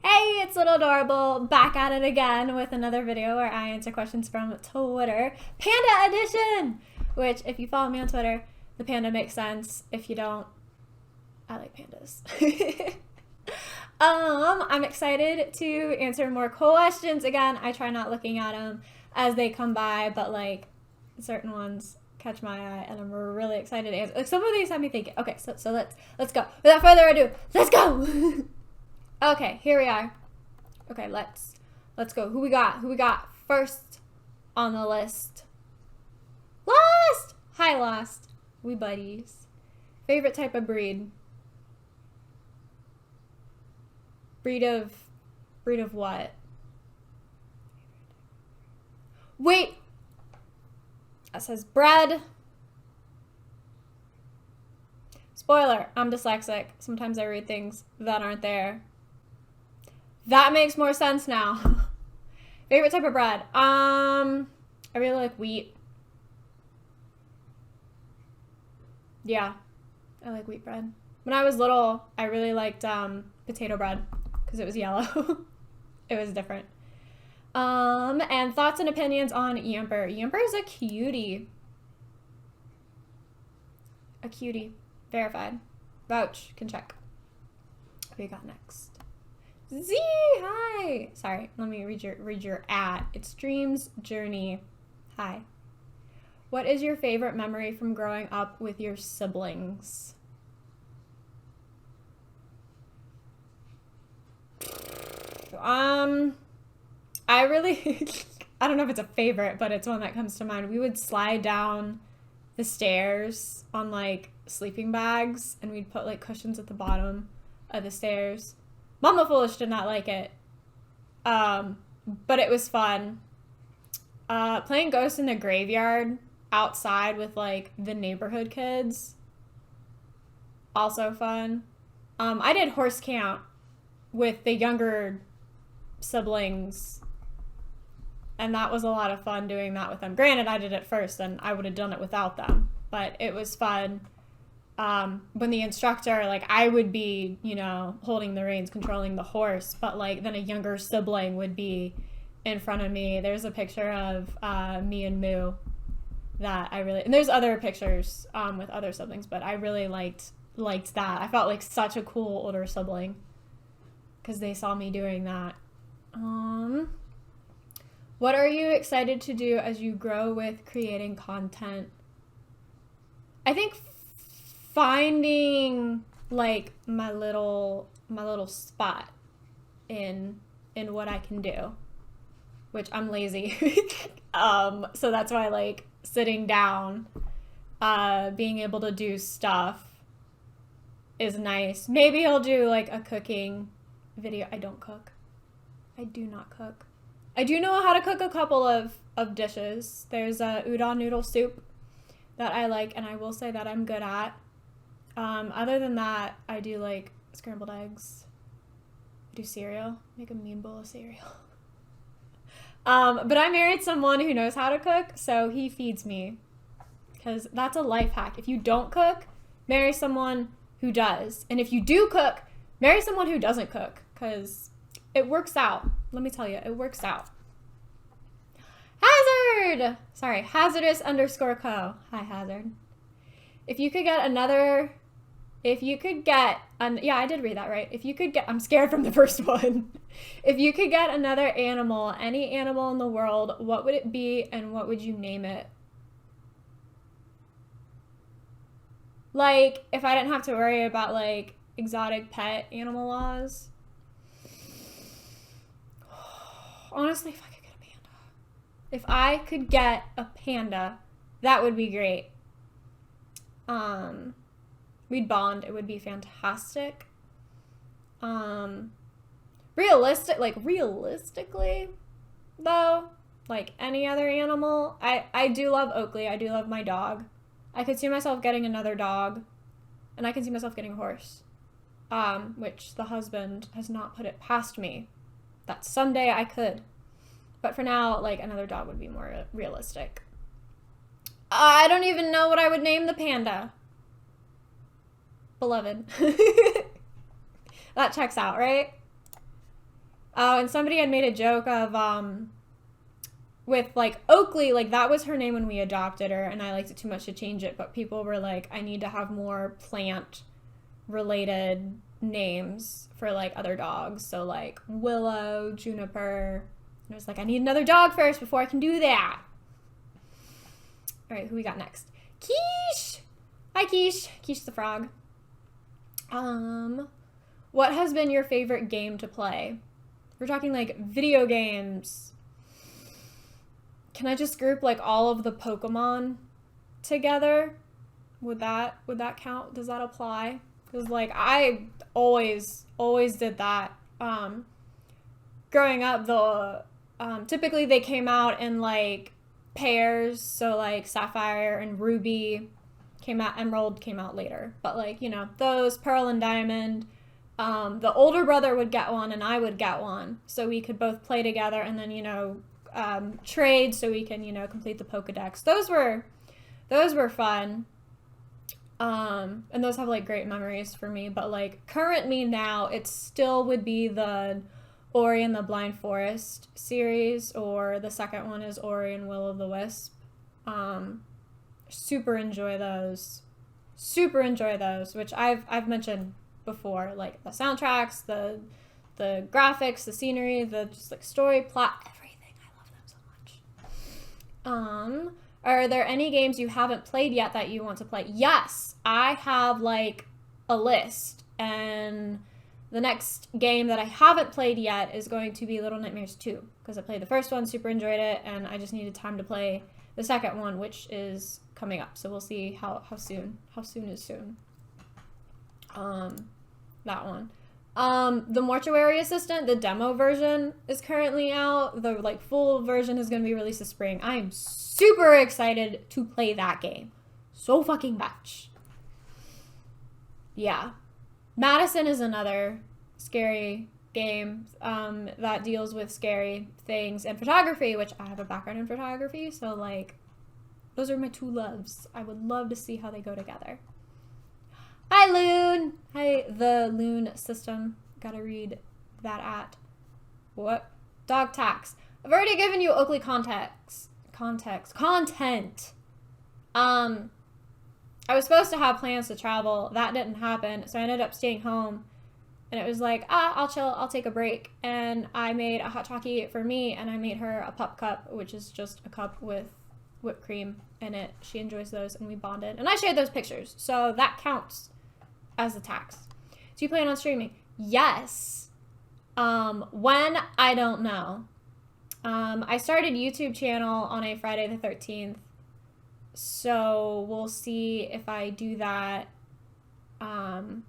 Hey, it's Little Adorable, back at it again with another video where I answer questions from Twitter. Panda edition! Which, if you follow me on Twitter, the panda makes sense. If you don't, I like pandas. I'm excited to answer more questions. Again, I try not looking at them as they come by, but like certain ones catch my eye and I'm really excited to answer. Like some of these have me thinking. Okay, so let's go. Without further ado, let's go! Okay, here we are. Okay, let's go. Who we got? Who we got first on the list? Lost! Hi, Lost. We buddies. Favorite type of breed? Breed of what? Wait! That says bread. Spoiler, I'm dyslexic. Sometimes I read things that aren't there. That makes more sense now. Favorite type of bread? I really like wheat. Yeah, I like wheat bread. When I was little, I really liked potato bread because it was yellow. It was different. And thoughts and opinions on Yamper. Yamper is a cutie. A cutie. Verified. Vouch. Can check. What we got next? Z, hi. Sorry, let me read your at. It's Dreams Journey. Hi. What is your favorite memory from growing up with your siblings? I really I don't know if it's a favorite, but it's one that comes to mind. We would slide down the stairs on like sleeping bags and we'd put like cushions at the bottom of the stairs. Mama Foolish did not like it. But it was fun. Playing Ghost in the Graveyard outside with like the neighborhood kids. Also fun. I did horse camp with the younger siblings. And that was a lot of fun doing that with them. Granted, I did it first and I would have done it without them. But it was fun. When the instructor, like I would be, you know, holding the reins, controlling the horse, but like then a younger sibling would be in front of me. There's a picture of me and Moo that I really, and there's other pictures with other siblings, but I really liked that. I felt like such a cool older sibling because they saw me doing that. What are you excited to do as you grow with creating content? I think finding like my little spot in what I can do, which I'm lazy. So that's why I like sitting down, being able to do stuff is nice. Maybe I'll do like a cooking video. I don't cook. I do not cook. I do know how to cook a couple of dishes. There's a udon noodle soup that I like, and I will say that I'm good at. Other than that, I do like scrambled eggs. I do cereal. Make a mean bowl of cereal. But I married someone who knows how to cook, so he feeds me. Because that's a life hack. If you don't cook, marry someone who does. And if you do cook, marry someone who doesn't cook. Because it works out. Let me tell you, it works out. Hazard! Sorry, hazardous_co. Hi, Hazard. If you could get yeah, I did read that right. If you could get, I'm scared from the first one. If you could get another animal, any animal in the world, what would it be and what would you name it? Like, if I didn't have to worry about like exotic pet animal laws. Honestly, if I could get a panda. If I could get a panda, that would be great. We'd bond. It would be fantastic. Realistically, though, like any other animal, I do love Oakley. I do love my dog. I could see myself getting another dog, and I can see myself getting a horse, which the husband has not put it past me. That someday I could. But for now, like, another dog would be more realistic. I don't even know what I would name the panda. Beloved. That checks out, right? Oh, and somebody had made a joke of with like Oakley, like that was her name when we adopted her, and I liked it too much to change it. But people were like, I need to have more plant related names for like other dogs. So like Willow, Juniper. And I was like, I need another dog first before I can do that. All right, who we got next? Quiche. Hi, Quiche. Quiche the frog. What has been your favorite game to play? We're talking like video games. Can I just group like all of the Pokemon together? Would that count? Does that apply? Because like I always did that. Growing up, typically they came out in like pairs, so like Sapphire and Ruby came out, Emerald came out later. But like, you know, those Pearl and Diamond, the older brother would get one and I would get one, so we could both play together and then, you know, trade so we can, you know, complete the Pokedex. Those were fun. And those have like great memories for me, but like current me now, it still would be the Ori and the Blind Forest series, or the second one is Ori and Will of the Wisp. Super enjoy those, which I've mentioned before, like the soundtracks, the graphics, the scenery, the just like story, plot, everything. I love them so much. Are there any games you haven't played yet that you want to play? Yes, I have like a list, and the next game that I haven't played yet is going to be Little Nightmares 2, because I played the first one, super enjoyed it, and I just needed time to play the second one, which is coming up. So we'll see how soon. How soon is soon? That one. The Mortuary Assistant, the demo version is currently out. The like full version is going to be released this spring. I am super excited to play that game. So fucking much. Yeah. Madison is another scary game that deals with scary things and photography, which I have a background in photography, so like those are my two loves. I would love to see how they go together. Hi, Loon. Hi, the Loon system. Gotta read that at what? Dog tax. I've already given you Oakley content. I was supposed to have plans to travel. That didn't happen, so I ended up staying home. And it was like, I'll chill, I'll take a break. And I made a hot Takis for me, and I made her a pup cup, which is just a cup with whipped cream in it. She enjoys those, and we bonded. And I shared those pictures, so that counts as a tax. So you plan on streaming? Yes. When? I don't know. I started YouTube channel on a Friday the 13th. So we'll see if I do that for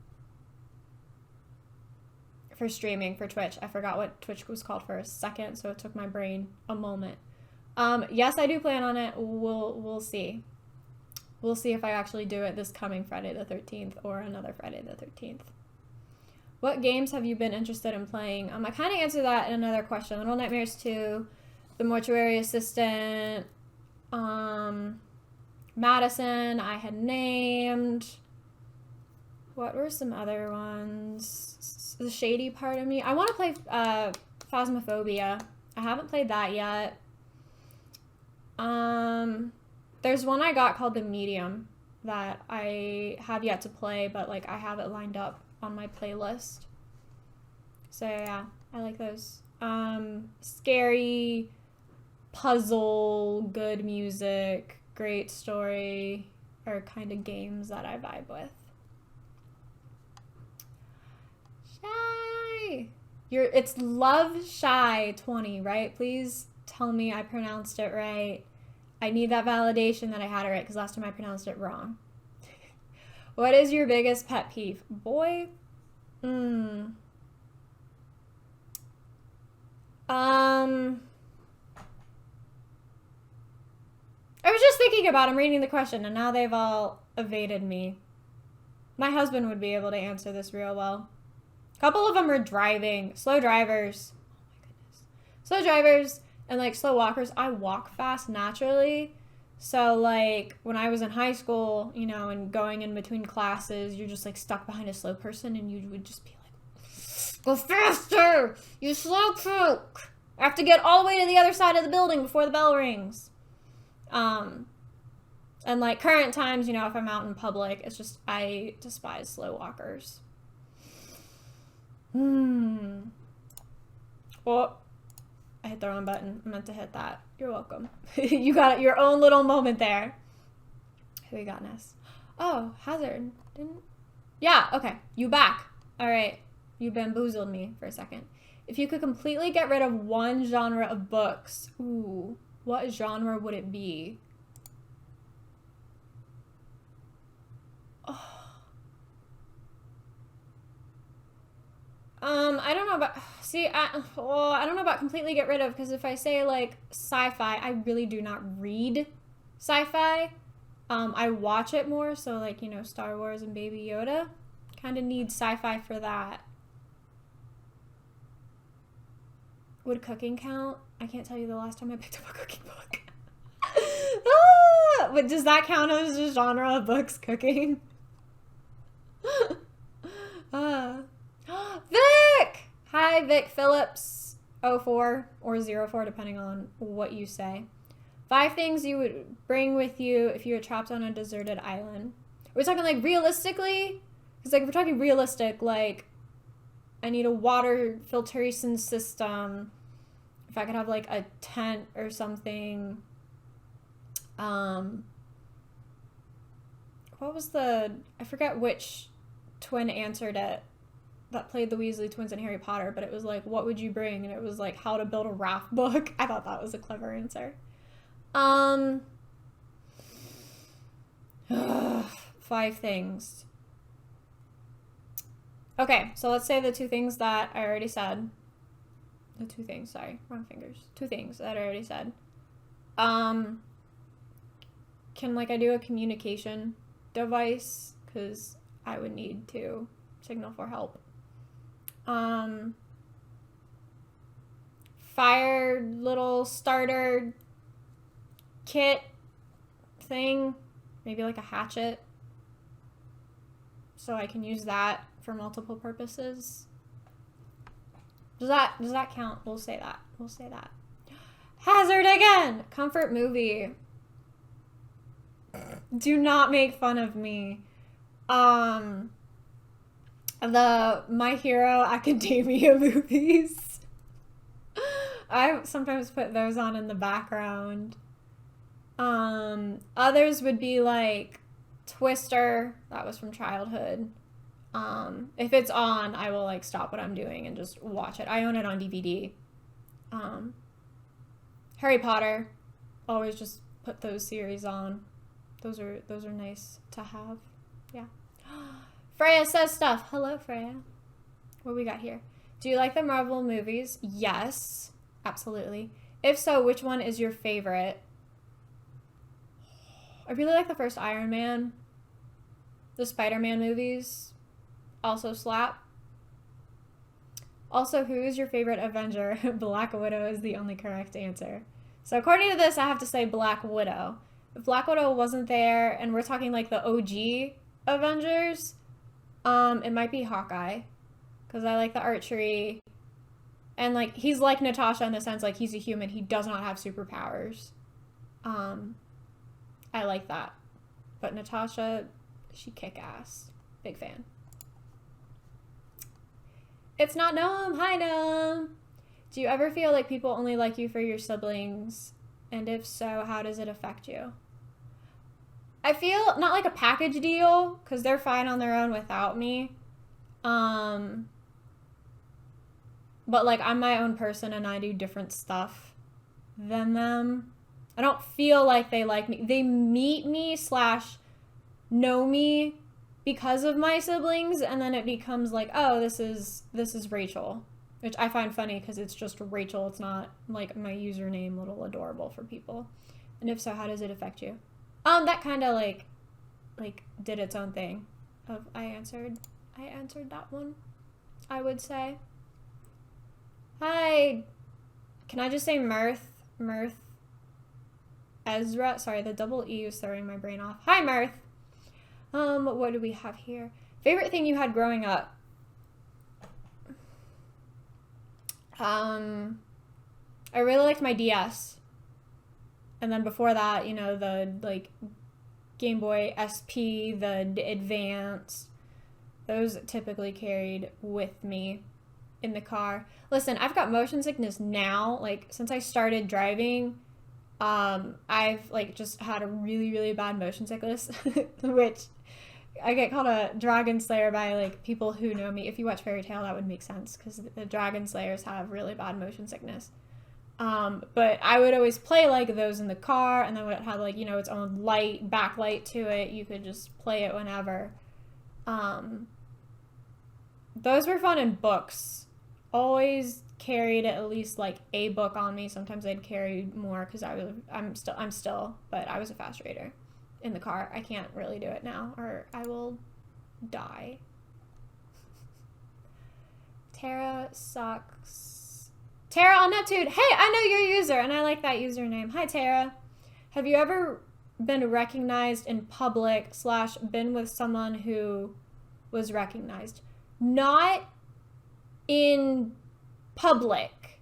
streaming for Twitch. I forgot what Twitch was called for a second, so it took my brain a moment. Yes, I do plan on it. We'll see. We'll see if I actually do it this coming Friday the 13th or another Friday the 13th. What games have you been interested in playing? I kind of answered that in another question. Little Nightmares 2, The Mortuary Assistant, Madison, I had named. What were some other ones? The Shady Part of Me. I want to play Phasmophobia. I haven't played that yet. There's one I got called The Medium that I have yet to play, but like I have it lined up on my playlist. So yeah, I like those. Scary, puzzle, good music, great story are kind of games that I vibe with. Shy! It's Love Shy 20, right? Please tell me I pronounced it right. I need that validation that I had it right, because last time I pronounced it wrong. What is your biggest pet peeve? Boy? I was just thinking about them, reading the question, and now they've all evaded me. My husband would be able to answer this real well. A couple of them are driving. Slow drivers. Oh my goodness. Slow drivers and like slow walkers. I walk fast naturally. So like when I was in high school, you know, and going in between classes, you're just like stuck behind a slow person and you would just be like, Go faster! You slowpoke! I have to get all the way to the other side of the building before the bell rings. And like current times, you know, if I'm out in public, it's just, I despise slow walkers. Well, I hit the wrong button. I meant to hit that. You're welcome. You got your own little moment there. Who we got next? Oh, Hazard. Yeah, okay. You back. All right. You bamboozled me for a second. If you could completely get rid of one genre of books, ooh, what genre would it be? Oh. I don't know about, see, I don't know about completely get rid of, because if I say like sci-fi, I really do not read sci-fi. I watch it more, so like, you know, Star Wars and Baby Yoda. Kind of need sci-fi for that. Would cooking count? I can't tell you the last time I picked up a cooking book. But does that count as a genre of books, cooking? Vic! Hi, Vic Phillips. 04 or 04, depending on what you say. 5 things you would bring with you if you were trapped on a deserted island. We're talking like realistically? Because like if we're talking realistic, like I need a water filtration system. If I could have like a tent or something. What was I forget which twin answered it that played the Weasley twins in Harry Potter, but it was like, what would you bring? And it was like how to build a raft book. I thought that was a clever answer. 5 things. Okay, so let's say the 2 things that I already said. The 2 things, sorry, wrong fingers. 2 things that I already said. Can like I do a communication device? Because I would need to signal for help. Fire little starter kit thing, maybe like a hatchet, so I can use that for multiple purposes. Does that count? We'll say that. Hazard again. Comfort movie. Do not make fun of me. The My Hero Academia movies. I sometimes put those on in the background. Others would be like Twister. That was from childhood. If it's on, I will like stop what I'm doing and just watch it. I own it on DVD. Harry Potter. Always just put those series on. Those are nice to have. Yeah. Freya says stuff. Hello, Freya. What we got here? Do you like the Marvel movies? Yes, absolutely. If so, which one is your favorite? I really like the first Iron Man. The Spider-Man movies also slap. Also, who is your favorite Avenger? Black Widow is the only correct answer. So according to this, I have to say Black Widow. If Black Widow wasn't there, and we're talking like the OG Avengers, it might be Hawkeye. Because I like the archery. And like, he's like Natasha in the sense like he's a human. He does not have superpowers. I like that. But Natasha, she kick ass. Big fan. It's not Noam. Hi, Noam. Do you ever feel like people only like you for your siblings? And if so, how does it affect you? I feel not like a package deal, because they're fine on their own without me. But like, I'm my own person and I do different stuff than them. I don't feel like they like me. They meet me / know me because of my siblings, and then it becomes like, oh, this is Rachel, which I find funny because it's just Rachel. It's not like my username, little adorable for people. And if so, how does it affect you? That kind of like did its own thing. I answered that one, I would say. Hi. Can I just say Mirth Ezra? Sorry, the double E is throwing my brain off. Hi, Mirth. What do we have here? Favorite thing you had growing up? I really liked my DS. And then before that, you know, the like Game Boy SP, the Advance, those typically carried with me in the car. Listen, I've got motion sickness now. Like, since I started driving, I've like just had a really, really bad motion sickness, which I get called a dragon slayer by like people who know me. If you watch Fairy Tail, that would make sense because the dragon slayers have really bad motion sickness. But I would always play like those in the car, and then it had like, you know, its own light, backlight to it. You could just play it whenever. Those were fun in books. Always carried at least like a book on me. Sometimes I'd carry more because I'm still, but I was a fast reader in the car. I can't really do it now, or I will die. Tara sucks. Tara on Neptune. Hey, I know your user, and I like that username. Hi, Tara. Have you ever been recognized in public / been with someone who was recognized? Not in public,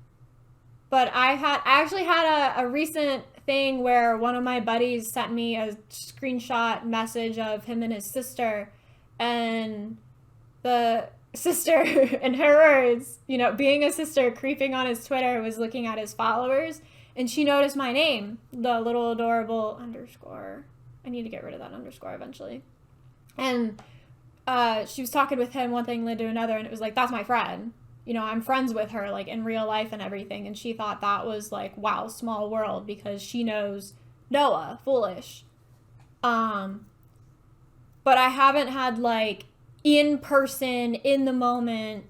but I actually had a recent thing where one of my buddies sent me a screenshot message of him and his sister, and the sister, in her words, you know, being a sister, creeping on his Twitter, was looking at his followers, and she noticed my name, the little adorable underscore. I need to get rid of that underscore eventually. And she was talking with him, one thing led to another, and it was like, that's my friend. You know, I'm friends with her, like, in real life and everything. And she thought that was, like, wow, small world, because she knows Noah, Foolish. But I haven't had, like, in person, in the moment,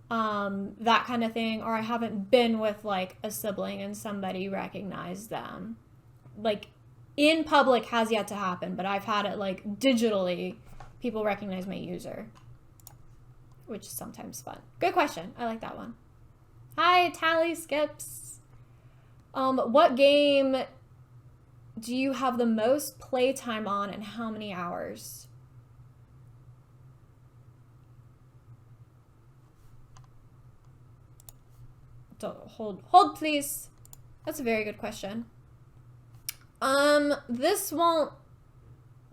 that kind of thing. Or I haven't been with, like, a sibling and somebody recognized them. Like, in public has yet to happen, but I've had it, like, digitally. People recognize my user, which is sometimes fun. Good question. I like that one. Hi, Tally Skips. What game do you have the most playtime on, and how many hours? Hold please. That's a very good question. This won't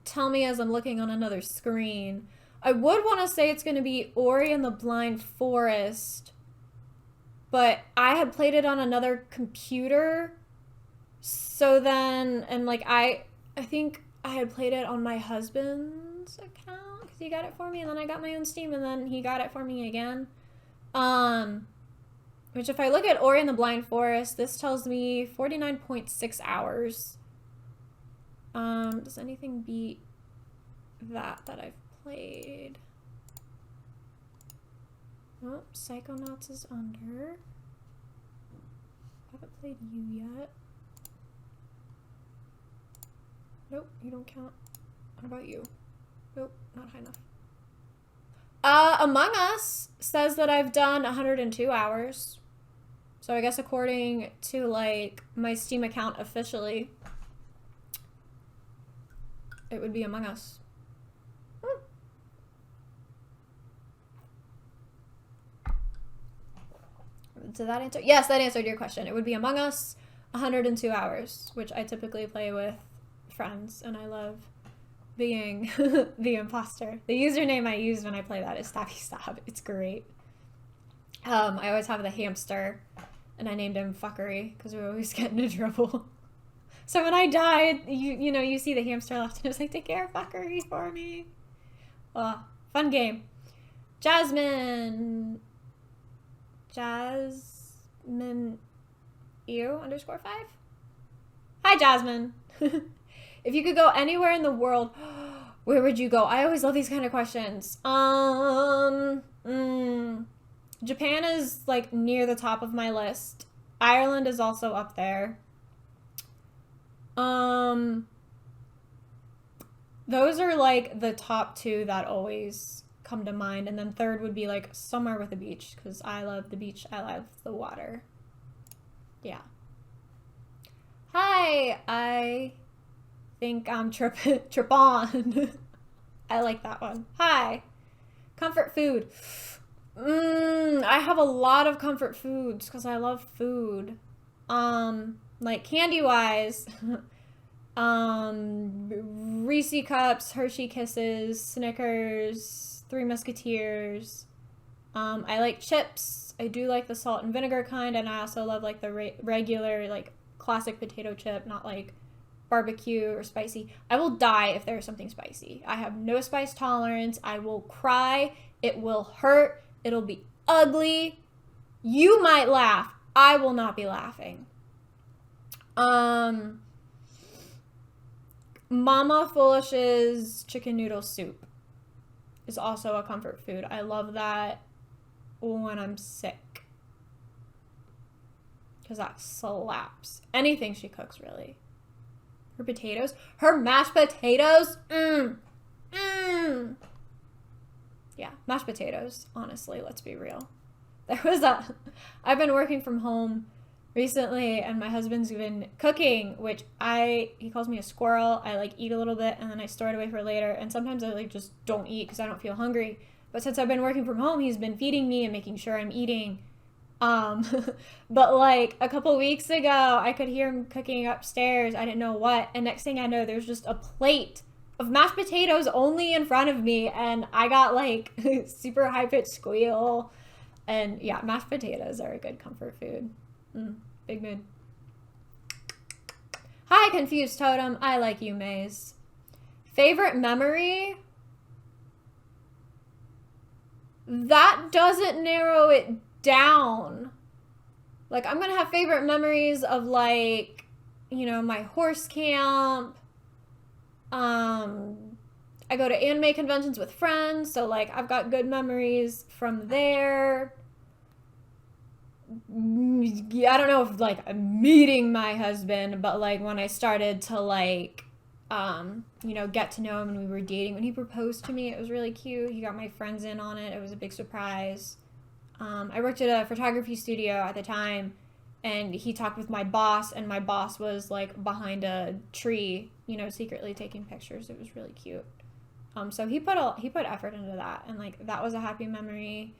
tell me as I'm looking on another screen. I would want to say it's going to be Ori and the Blind Forest, but I had played it on another computer. So then, and like I think I had played it on my husband's account because he got it for me, and then I got my own Steam, and then he got it for me again. Which if I look at Ori and the Blind Forest, this tells me 49.6 hours. Does anything beat that I've played? Oh, Psychonauts is under. I haven't played you yet. Nope, you don't count. What about you? Nope, not high enough. Among Us says that I've done 102 hours. So I guess according to like my Steam account officially, it would be Among Us. Did that answer? Yes, that answered your question. It would be Among Us, 102 hours, which I typically play with friends, and I love being the imposter. The username I use when I play that is Stabby Stab. It's great. I always have the hamster, and I named him Fuckery because we always get into trouble. So when I died, you know, you see the hamster left, and it was like, take care of Fuckery for me. Oh, fun game. Jasmine EU _5. Hi, Jasmine. If you could go anywhere in the world, where would you go? I always love these kind of questions. Japan is like near the top of my list. Ireland is also up there. Those are like the top two that always come to mind, and then third would be like somewhere with a beach, because I love the beach, I love the water. Yeah. Hi, I think I'm trip on. I like that one. Hi. Comfort food. I have a lot of comfort foods because I love food. Like candy wise, Reese cups, Hershey Kisses, Snickers, Three Musketeers. I like chips. I do like the salt and vinegar kind, and I also love like the regular like classic potato chip, not like barbecue or spicy. I will die if there's something spicy. I have no spice tolerance. I will cry. It will hurt. It'll be ugly. You might laugh. I will not be laughing. Mama Foolish's chicken noodle soup is also a comfort food. I love that when I'm sick. Because that slaps. Anything she cooks, really. Her potatoes. Her mashed potatoes. Yeah, mashed potatoes, honestly, let's be real. I've been working from home recently, and my husband's been cooking, which he calls me a squirrel. I like eat a little bit and then I store it away for later, and sometimes I like just don't eat because I don't feel hungry. But since I've been working from home, he's been feeding me and making sure I'm eating. But like a couple weeks ago, I could hear him cooking upstairs. I didn't know what, and next thing I know, there's just a plate of mashed potatoes only in front of me, and I got like super high-pitched squeal. And yeah, mashed potatoes are a good comfort food. Big mood. Hi, Confused Totem. I like you, Maze. Favorite memory? That doesn't narrow it down. Like, I'm gonna have favorite memories of like, my horse camp. I go to anime conventions with friends, so like I've got good memories from there. I don't know if like meeting my husband, but like when I started to like get to know him and we were dating, when he proposed to me, it was really cute. He got my friends in on it. It was a big surprise. I worked at a photography studio at the time, and he talked with my boss, and my boss was like behind a tree, secretly taking pictures. It was really cute. So he put effort into that, and like that was a happy memory.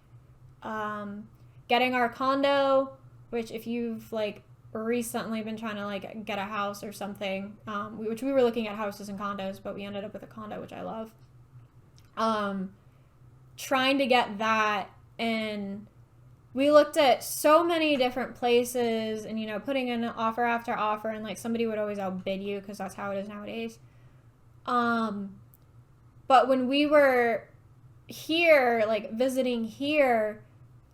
Getting our condo, which if you've like recently been trying to like get a house or something, which we were looking at houses and condos, but we ended up with a condo, which I love. Trying to get that, and we looked at so many different places, and putting in offer after offer, and like somebody would always outbid you because that's how it is nowadays. But when we were here, like visiting here,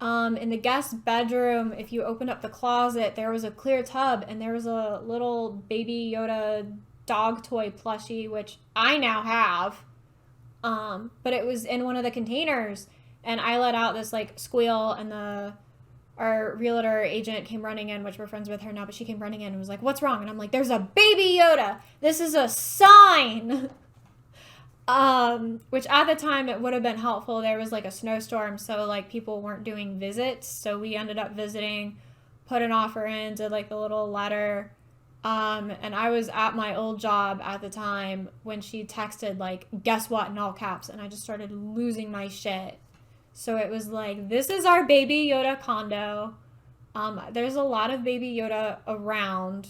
in the guest bedroom, if you opened up the closet, there was a clear tub, and there was a little Baby Yoda dog toy plushie, which I now have. But it was in one of the containers, and I let out this like squeal, and our realtor agent came running in, which we're friends with her now, but she came running in and was like, "What's wrong?" And I'm like, "There's a Baby Yoda. This is a sign." Which at the time it would have been helpful. There was like a snowstorm, so like people weren't doing visits, so we ended up visiting, put an offer in, did like the little letter. And I was at my old job at the time when she texted like, "Guess what?" in all caps, and I just started losing my shit. So it was like, this is our Baby Yoda condo. There's a lot of Baby Yoda around,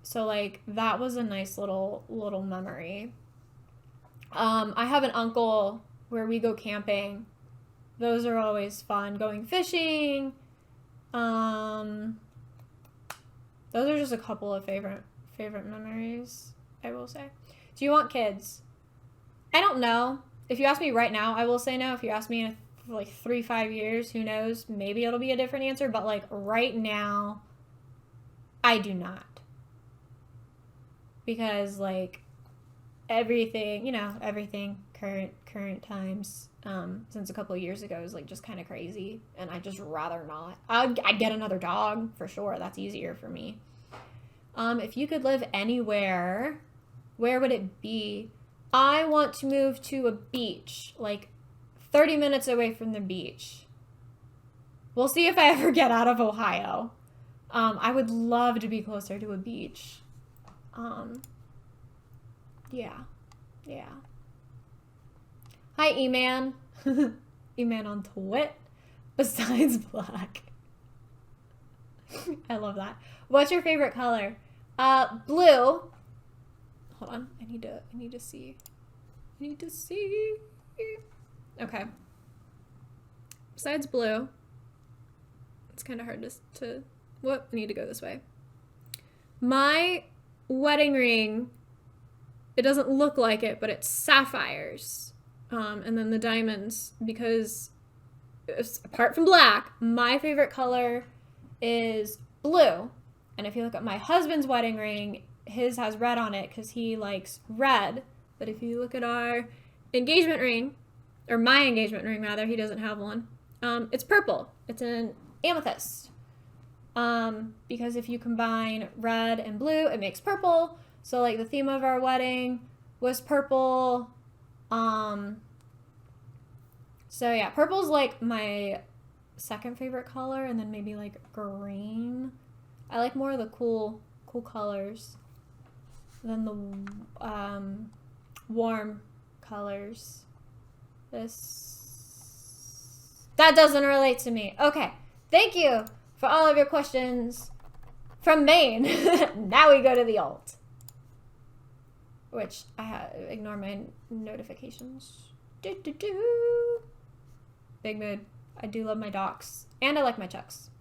so like that was a nice little memory. I have an uncle where we go camping. Those are always fun. Going fishing. Those are just a couple of favorite memories, I will say. Do you want kids? I don't know. If you ask me right now, I will say no. If you ask me in like 3-5 years, who knows? Maybe it'll be a different answer. But like right now, I do not. Because like everything current times since a couple of years ago is like just kind of crazy, and I just rather not. I'd get another dog for sure. That's easier for me. If you could live anywhere, where would it be? I want to move to a beach, like 30 minutes away from the beach. We'll see if I ever get out of Ohio. I would love to be closer to a beach. Yeah. Hi, E-Man. E-Man on Twit. besides black. I love that. What's your favorite color? Blue. Hold on. I need to see. Okay. Besides blue. It's kind of hard to whoop, I need to go this way. My wedding ring, it doesn't look like it, but it's sapphires. And then the diamonds, because apart from black, my favorite color is blue. And if you look at my husband's wedding ring, his has red on it because he likes red. But if you look at our engagement ring, or my engagement ring rather, he doesn't have one, it's purple. It's an amethyst. Because if you combine red and blue, it makes purple. So like the theme of our wedding was purple. So yeah, purple's like my second favorite color, and then maybe like green. I like more of the cool colors than the warm colors. That doesn't relate to me. Okay, thank you for all of your questions from Maine. Now we go to the alt, which I ignore my notifications. Big mood. I do love my docs, and I like my chucks.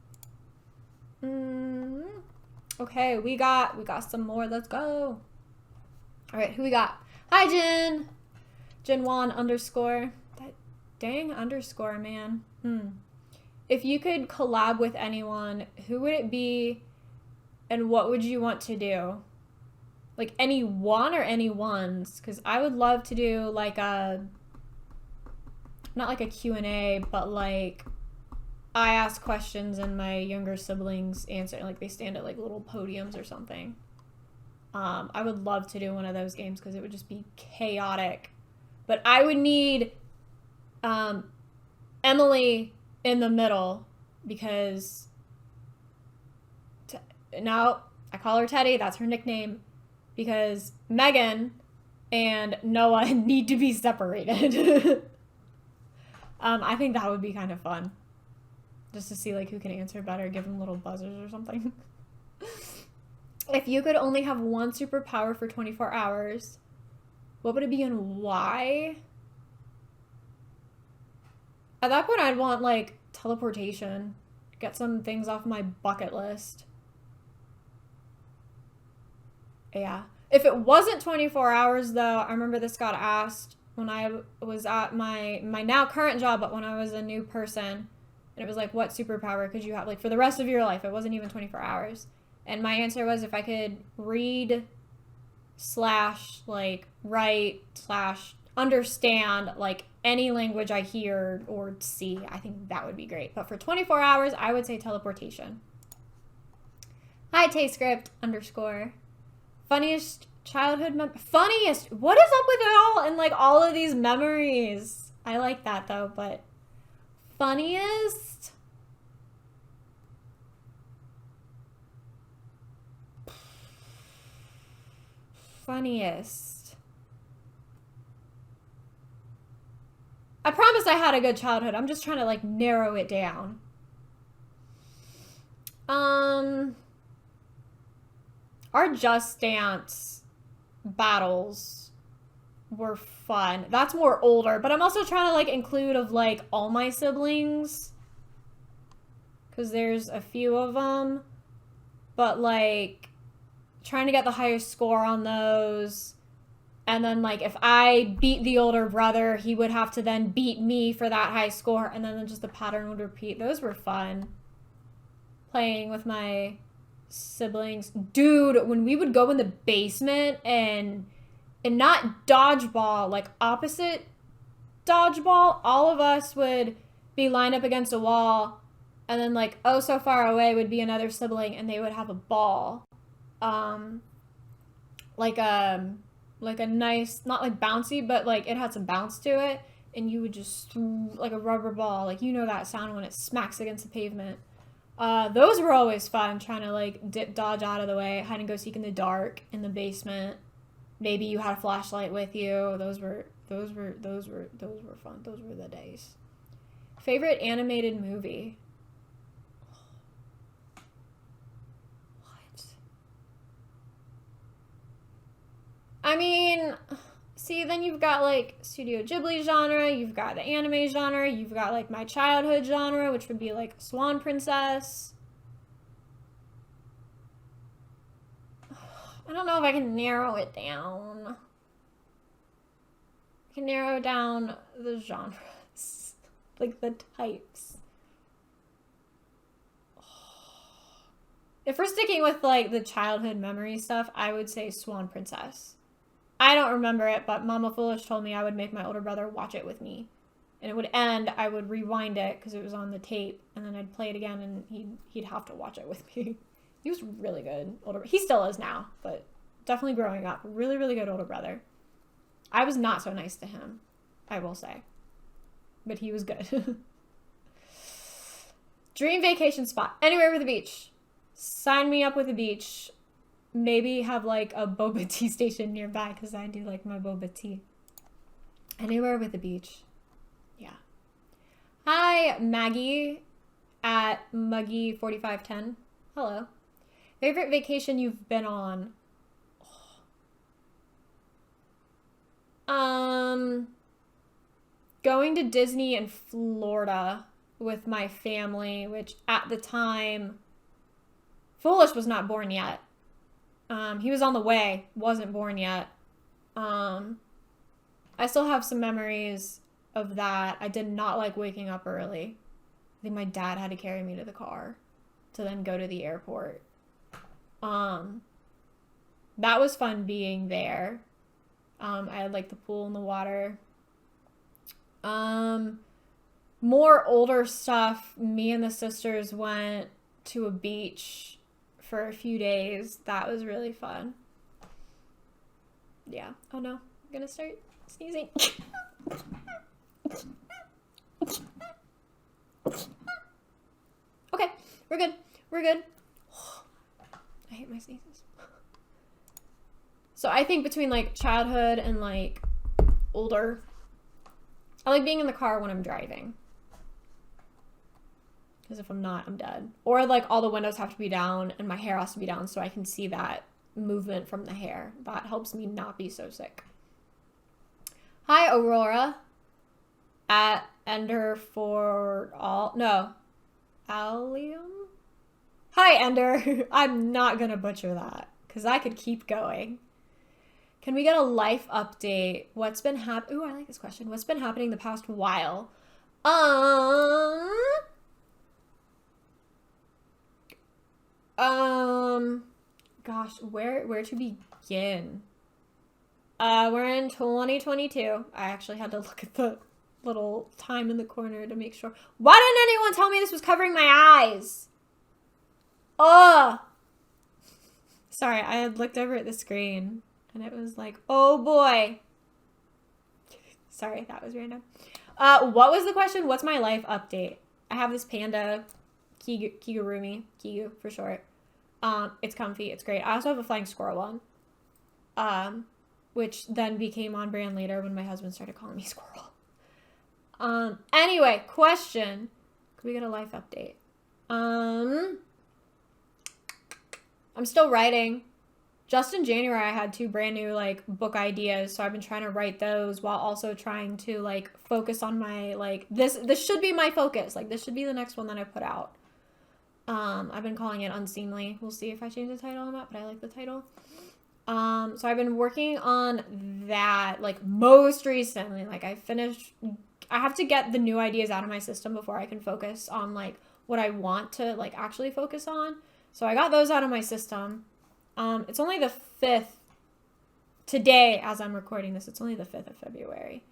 Okay, we got some more. Let's go. All right, who we got? Hi, Jin. Jinwan _ that dang underscore, man. If you could collab with anyone, who would it be, and what would you want to do? Like any one or any ones? Because I would love to do like not like a Q&A, but like I ask questions and my younger siblings answer, like they stand at like little podiums or something. I would love to do one of those games because it would just be chaotic. But I would need Emily in the middle because now I call her Teddy. That's her nickname because Megan and Noah need to be separated. I think that would be kind of fun. Just to see like who can answer better, give them little buzzers or something. If you could only have one superpower for 24 hours, what would it be and why? At that point, I'd want like teleportation. Get some things off my bucket list. Yeah. If it wasn't 24 hours though, I remember this got asked when I was at my now current job, but when I was a new person. And it was like, what superpower could you have like for the rest of your life? It wasn't even 24 hours. And my answer was if I could read / like write / understand like any language I hear or see, I think that would be great. But for 24 hours, I would say teleportation. Hi, Tayscript _ funniest childhood funniest. What is up with it all and like all of these memories? I like that though, but funniest. I promise I had a good childhood. I'm just trying to like narrow it down. Our Just Dance battles were fun. That's more older, but I'm also trying to like include of like all my siblings because there's a few of them, but like trying to get the highest score on those. And then like if I beat the older brother, he would have to then beat me for that high score, and then just the pattern would repeat. Those were fun. Playing with my siblings. Dude, when we would go in the basement and not dodgeball, like opposite dodgeball, all of us would be lined up against a wall, and then like oh so far away would be another sibling, and they would have a ball. Like a nice, not like bouncy, but like it had some bounce to it, and you would just like a rubber ball, like you know that sound when it smacks against the pavement. Those were always fun, trying to like dodge out of the way, hide and go seek in the dark in the basement. Maybe you had a flashlight with you. Those were fun. Those were the days. Favorite animated movie? What? I mean, see, then you've got like Studio Ghibli genre, you've got the anime genre, you've got like my childhood genre, which would be like Swan Princess. I don't know if I can narrow it down. I can narrow down the genres, like the types. If we're sticking with like the childhood memory stuff, I would say Swan Princess. I don't remember it, but Mama Foolish told me I would make my older brother watch it with me. And it would end, I would rewind it because it was on the tape, and then I'd play it again, and he'd have to watch it with me. He was really good. He still is now, but definitely growing up. Really, really good older brother. I was not so nice to him, I will say. But he was good. Dream vacation spot. Anywhere with a beach. Sign me up with a beach. Maybe have like a boba tea station nearby because I do like my boba tea. Anywhere with a beach. Yeah. Hi, Maggie at Muggy4510. Hello. Favorite vacation you've been on? Going to Disney in Florida with my family, which at the time, Foolish was not born yet. He was on the way, wasn't born yet. I still have some memories of that. I did not like waking up early. I think my dad had to carry me to the car to then go to the airport. That was fun being there. I had like the pool and the water. More older stuff. Me and the sisters went to a beach for a few days. That was really fun. Yeah. Oh no. I'm gonna start sneezing. Okay. We're good. We're good. I hate my sneezes. So I think between like childhood and like older, I like being in the car when I'm driving. Because if I'm not, I'm dead. Or like all the windows have to be down and my hair has to be down so I can see that movement from the hair. That helps me not be so sick. Hi, Aurora. At Ender for all. No. Allium? Hi, Ender. I'm not going to butcher that because I could keep going. Can we get a life update? What's been happening? Ooh, I like this question. What's been happening the past while? Gosh, where to begin? We're in 2022. I actually had to look at the little time in the corner to make sure. Why didn't anyone tell me this was covering my eyes? Ugh. Sorry, I had looked over at the screen and it was like, oh boy. Sorry, that was random. What was the question? What's my life update? I have this panda, Kigurumi, Kigu for short. It's comfy, it's great. I also have a flying squirrel one, which then became on brand later when my husband started calling me squirrel. Anyway, question. Could we get a life update? I'm still writing. Just in January, I had 2 brand new, like, book ideas, so I've been trying to write those while also trying to, like, focus on my, like, this should be my focus. Like, this should be the next one that I put out. I've been calling it Unseemly. We'll see if I change the title or not, but I like the title. So I've been working on that, like, most recently. Like, I have to get the new ideas out of my system before I can focus on, like, what I want to, like, actually focus on. So I got those out of my system. It's only the 5th today as I'm recording this. It's only the 5th of February.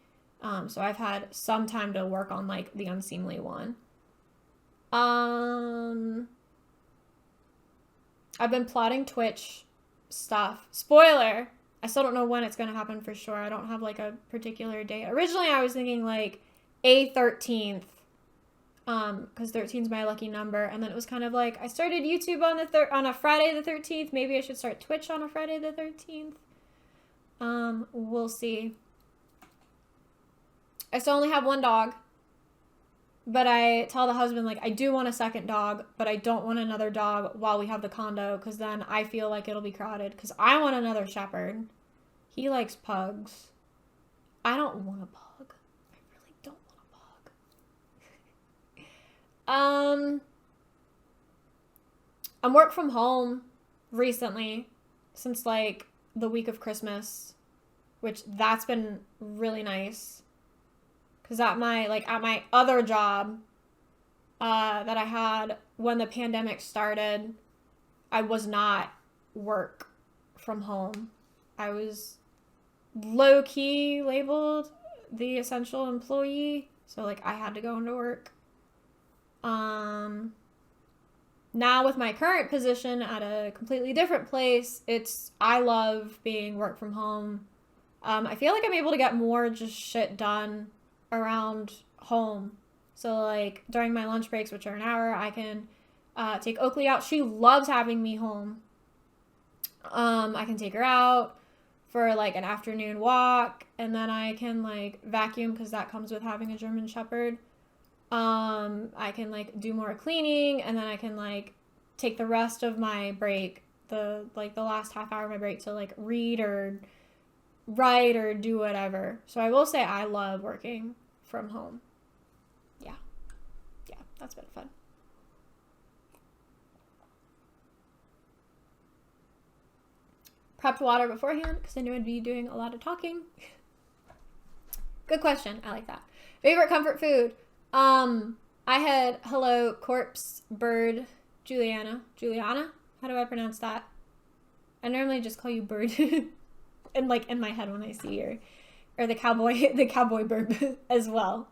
So I've had some time to work on like the Unseemly one. I've been plotting Twitch stuff. Spoiler, I still don't know when it's going to happen for sure. I don't have like a particular date. Originally I was thinking like a 13th. Because 13 is my lucky number, and then it was kind of like I started YouTube on a Friday the 13th. Maybe I should start Twitch on a Friday the 13th. We'll see. I still only have 1 dog. But I tell the husband, like, I do want a second dog, but I don't want another dog while we have the condo, because then I feel like it'll be crowded, because I want another shepherd. He likes pugs. I don't want a pug. I really don't want a pug. I'm work from home recently, since, like, the week of Christmas, which that's been really nice. Because at my other job that I had when the pandemic started, I was not work from home. I was low-key labeled the essential employee. So, like, I had to go into work. Now with my current position at a completely different place, I love being work from home. I feel like I'm able to get more just shit done around home. So, like, during my lunch breaks, which are an hour, I can take Oakley out. She loves having me home. I can take her out for, like, an afternoon walk, and then I can, like, vacuum, because that comes with having a German Shepherd. I can, like, do more cleaning, and then I can, like, take the rest of my break, the last half hour of my break, to, like, read or write or do whatever. So I will say I love working from home. Yeah, that's been fun. Prepped water beforehand because I knew I'd be doing a lot of talking. Good question. I like that. Favorite comfort food? I had Hello Corpse Bird Juliana. How do I pronounce that? I normally just call you Bird. And, like, in my head when I see her. Or the cowboy bird as well.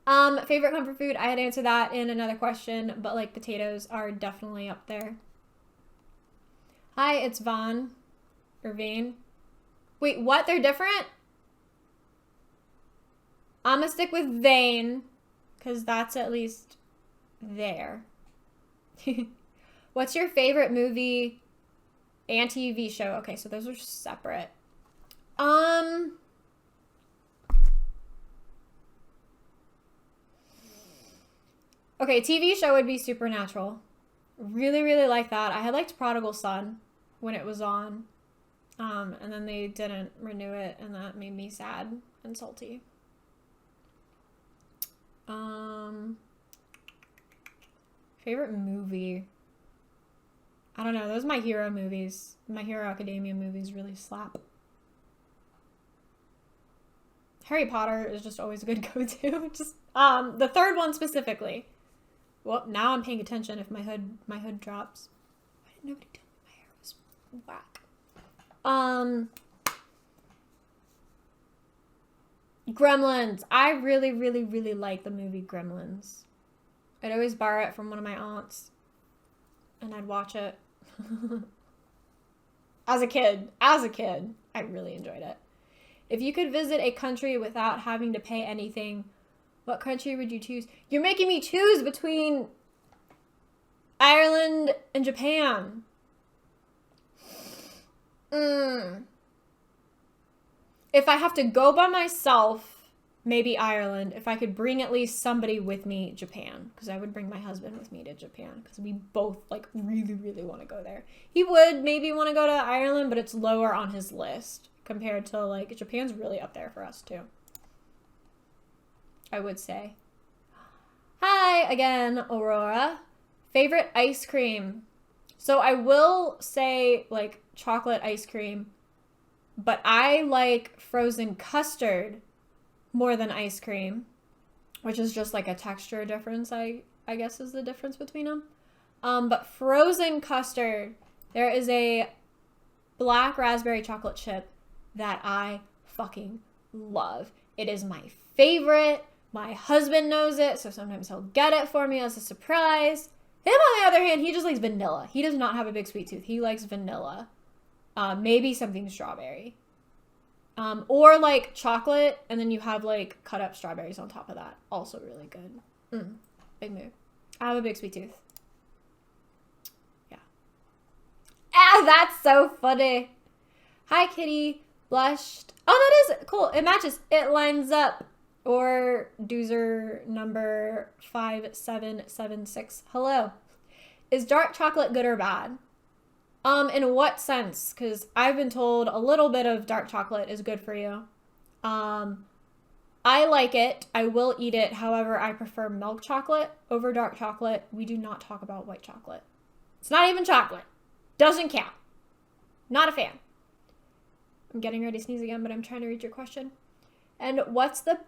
Favorite comfort food? I had answered that in another question, but, like, potatoes are definitely up there. Hi, it's Vaughn. Or Vane. Wait, what? They're different? I'm gonna stick with Vane, because that's at least there. What's your favorite movie and TV show? Okay, so those are separate. Okay, TV show would be Supernatural. Really, really like that. I had liked Prodigal Son when it was on. And then they didn't renew it, and that made me sad and salty. Favorite movie? I don't know. Those My Hero movies. My Hero Academia movies really slap. Harry Potter is just always a good go-to. Just the third one specifically. Well, now I'm paying attention if my hood drops. Why did nobody tell me my hair was whack? Gremlins. I really, really, really like the movie Gremlins. I'd always borrow it from one of my aunts, and I'd watch it. As a kid, I really enjoyed it. If you could visit a country without having to pay anything, what country would you choose? You're making me choose between Ireland and Japan. If I have to go by myself, maybe Ireland. If I could bring at least somebody with me, Japan. Because I would bring my husband with me to Japan. Because we both, like, really, really want to go there. He would maybe want to go to Ireland, but it's lower on his list. Compared to, like, Japan's really up there for us, too. I would say. Hi, again, Aurora. Favorite ice cream? So I will say, like, chocolate ice cream. But I like frozen custard more than ice cream, which is just like a texture difference, I guess is the difference between them. But frozen custard, there is a black raspberry chocolate chip that I fucking love. It is my favorite. My husband knows it, so sometimes he'll get it for me as a surprise. Him, on the other hand, he just likes vanilla. He does not have a big sweet tooth. He likes vanilla. Maybe something strawberry. Or like chocolate, and then you have like cut up strawberries on top of that. Also really good. Big mood. I have a big sweet tooth. Yeah. Ah, that's so funny. Hi, kitty. Blushed. Oh, that is cool. It matches. It lines up. Or Doozer number 5776. Hello. Is dark chocolate good or bad? In what sense? Because I've been told a little bit of dark chocolate is good for you. I like it. I will eat it. However, I prefer milk chocolate over dark chocolate. We do not talk about white chocolate. It's not even chocolate. Doesn't count. Not a fan. I'm getting ready to sneeze again, but I'm trying to read your question. And what's the...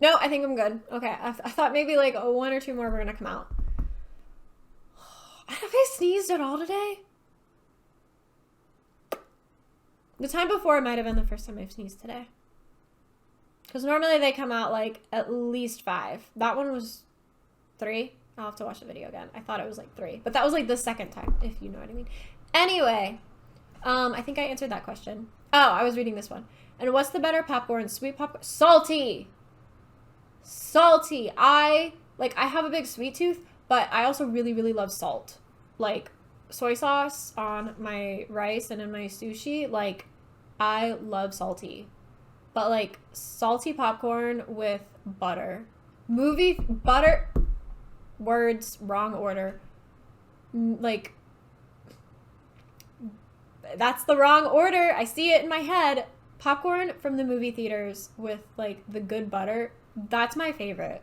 No, I think I'm good. Okay, I thought maybe like one or two more were gonna come out. Have I sneezed at all today? The time before might have been the first time I've sneezed today. Because normally they come out like at least 5. That one was 3. I'll have to watch the video again. I thought it was like 3. But that was like the second time, if you know what I mean. Anyway, I think I answered that question. Oh, I was reading this one. And what's the better popcorn? Sweet popcorn? Salty! Salty! I have a big sweet tooth, but I also really, really love salt. Like, soy sauce on my rice and in my sushi, like, I love salty. But, like, salty popcorn with butter. Butter, words, wrong order. Like, that's the wrong order. I see it in my head. Popcorn from the movie theaters with, like, the good butter, that's my favorite.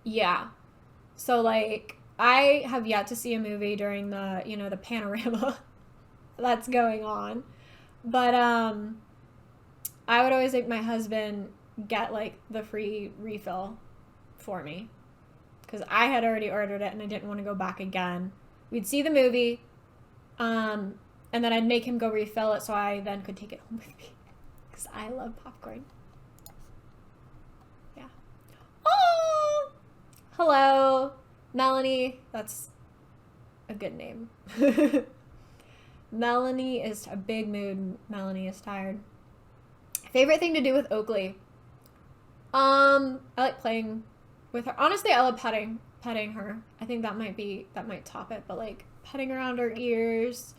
Yeah. So, like, I have yet to see a movie during the, the panorama that's going on. But, I would always make my husband get, like, the free refill for me. Because I had already ordered it and I didn't want to go back again. We'd see the movie, and then I'd make him go refill it so I then could take it home with me. Because I love popcorn. Yeah. Oh! Hello, Melanie. That's a good name. Melanie is a big mood. Melanie is tired. Favorite thing to do with Oakley? I like playing with her. Honestly, I love petting her. I think that might top it, but like petting around her ears.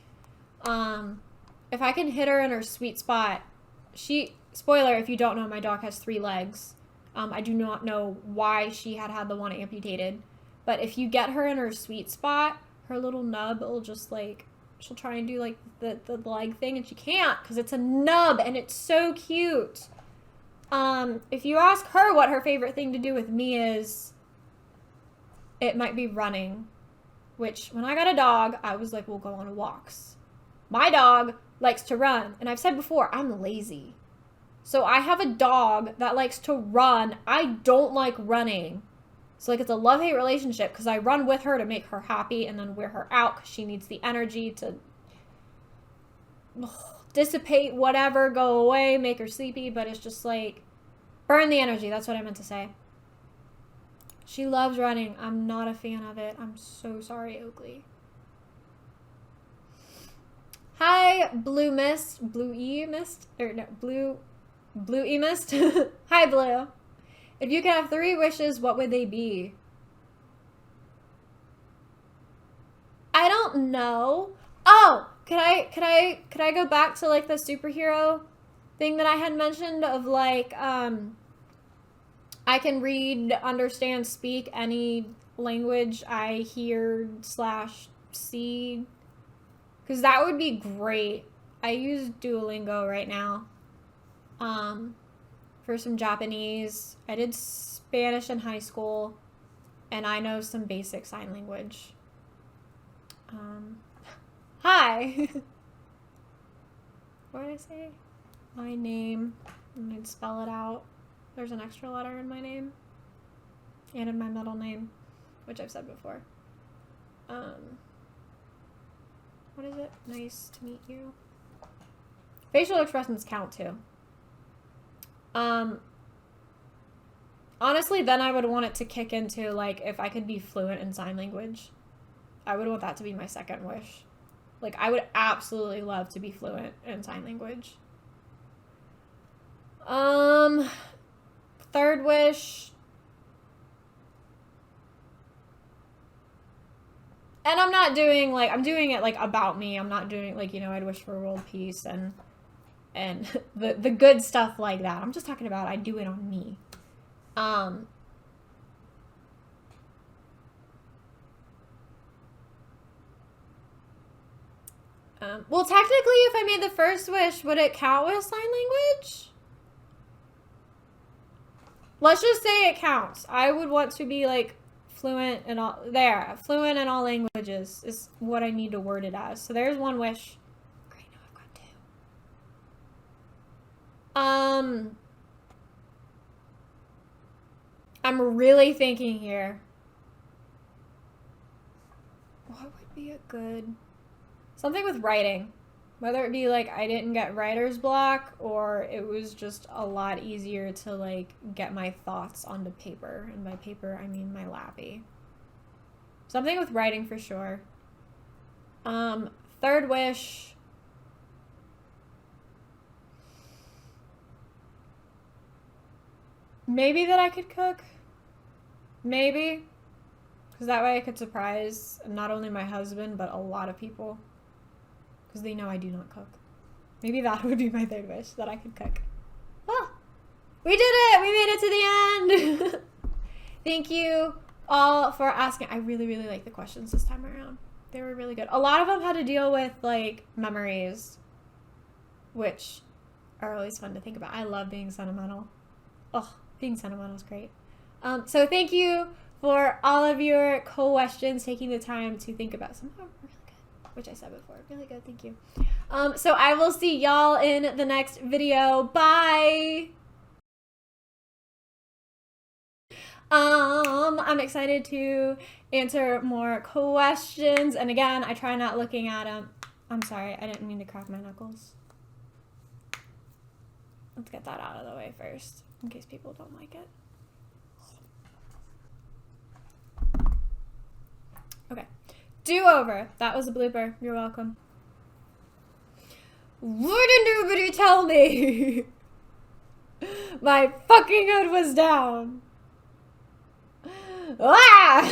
If I can hit her in her sweet spot, spoiler, if you don't know, my dog has 3 legs. I do not know why she had the one amputated, but if you get her in her sweet spot, her little nub will just like, she'll try and do like the leg thing and she can't because it's a nub and it's so cute. If you ask her what her favorite thing to do with me is, it might be running, which when I got a dog, I was like, we'll go on walks. My dog likes to run. And I've said before, I'm lazy. So I have a dog that likes to run. I don't like running. So like it's a love-hate relationship because I run with her to make her happy and then wear her out because she needs the energy to dissipate whatever, go away, make her sleepy. But it's just like, burn the energy. That's what I meant to say. She loves running. I'm not a fan of it. I'm so sorry, Oakley. Hi, Blue Mist. Blue E Mist? Or no, Blue E Mist? Hi, Blue. If you could have 3 wishes, what would they be? I don't know. Oh, could I go back to like the superhero thing that I had mentioned of like, I can read, understand, speak any language I hear / see. Because that would be great. I use Duolingo right now. For some Japanese. I did Spanish in high school. And I know some basic sign language. Hi! What did I say? My name. And I'd spell it out. There's an extra letter in my name. And in my middle name. Which I've said before. What is it? Nice to meet you. Facial expressions count too. Honestly, then I would want it to kick into, like, if I could be fluent in sign language. I would want that to be my second wish. Like, I would absolutely love to be fluent in sign language. Third wish. And I'm not doing, like, I'm doing it, like, about me. I'm not doing, like, you know, I'd wish for world peace and the good stuff like that. I'm just talking about I do it on me. Well, technically, if I made the first wish, would it count with sign language? Let's just say it counts. I would want to be, like, fluent in all, fluent in all languages is what I need to word it as. So there's one wish. Great, now I've got two. I'm really thinking here. What would be a good... Something with writing. Whether it be, like, I didn't get writer's block, or it was just a lot easier to, like, get my thoughts onto paper. And by paper, I mean my lappy. Something with writing for sure. Third wish. Maybe that I could cook. Maybe. Because that way I could surprise not only my husband, but a lot of people. Because they know I do not cook. Maybe that would be my third wish, that I could cook. Ah, we did it! We made it to the end! Thank you all for asking. I really, really like the questions this time around. They were really good. A lot of them had to deal with, like, memories, which are always fun to think about. I love being sentimental. Oh, being sentimental is great. So thank you for all of your questions, taking the time to think about some of them. Which I said before. Really good, thank you. So I will see y'all in the next video. Bye! I'm excited to answer more questions. And again, I try not looking at them. I'm sorry, I didn't mean to crack my knuckles. Let's get that out of the way first, in case people don't like it. Okay. Do-over. That was a blooper. You're welcome. Wouldn't nobody tell me? My fucking hood was down. Ah!